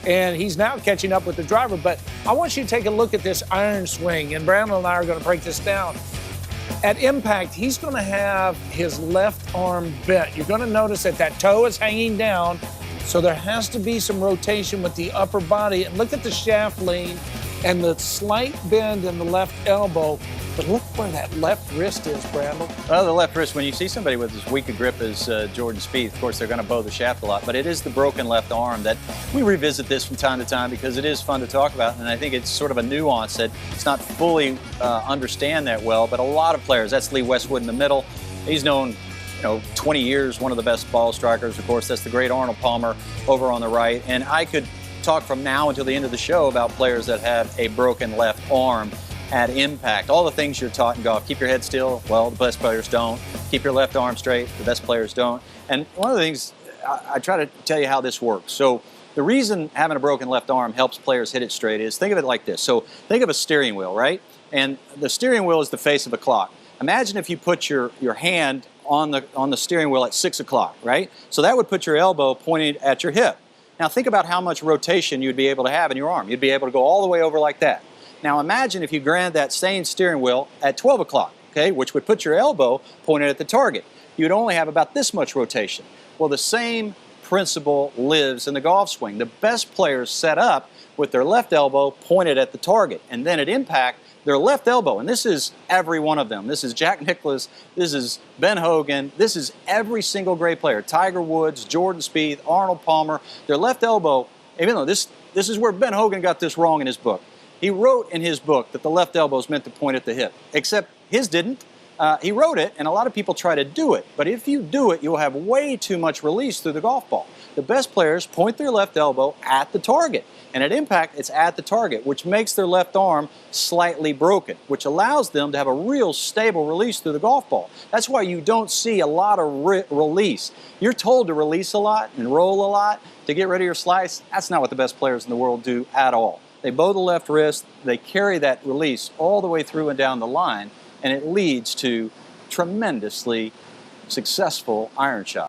and he's now catching up with the driver. But I want you to take a look at this iron swing, and Brandon and I are going to break this down. At impact, he's going to have his left arm bent. You're going to notice that that toe is hanging down, so there has to be some rotation with the upper body. And look at the shaft lean and the slight bend in the left elbow. But look where that left wrist is, Brandon. Well, the left wrist, when you see somebody with as weak a grip as Jordan Spieth, of course, they're going to bow the shaft a lot. But it is the broken left arm that we revisit this from time to time because it is fun to talk about. And I think it's sort of a nuance that it's not fully understand that well. But a lot of players, that's Lee Westwood in the middle. He's known, 20 years, one of the best ball strikers. Of course, that's the great Arnold Palmer over on the right. And I could talk from now until the end of the show about players that have a broken left arm at impact. All the things you're taught in golf. Keep your head still. Well, the best players don't. Keep your left arm straight. The best players don't. And one of the things, I try to tell you how this works. So the reason having a broken left arm helps players hit it straight is, think of it like this. So think of a steering wheel, right? And the steering wheel is the face of a clock. Imagine if you put your hand on the steering wheel at 6 o'clock, right? So that would put your elbow pointed at your hip. Now think about how much rotation you'd be able to have in your arm. You'd be able to go all the way over like that. Now imagine if you grabbed that same steering wheel at 12 o'clock, okay, which would put your elbow pointed at the target. You'd only have about this much rotation. Well, the same principle lives in the golf swing. The best players set up with their left elbow pointed at the target, and then at impact, their left elbow, and this is every one of them. This is Jack Nicklaus, this is Ben Hogan, this is every single great player. Tiger Woods, Jordan Spieth, Arnold Palmer. Their left elbow, even though this is where Ben Hogan got this wrong in his book. He wrote in his book that the left elbow is meant to point at the hip, except his didn't. He wrote it, and a lot of people try to do it. But if you do it, you'll have way too much release through the golf ball. The best players point their left elbow at the target. And at impact, it's at the target, which makes their left arm slightly broken, which allows them to have a real stable release through the golf ball. That's why you don't see a lot of release. You're told to release a lot and roll a lot to get rid of your slice. That's not what the best players in the world do at all. They bow the left wrist, they carry that release all the way through and down the line, and it leads to tremendously successful iron shots.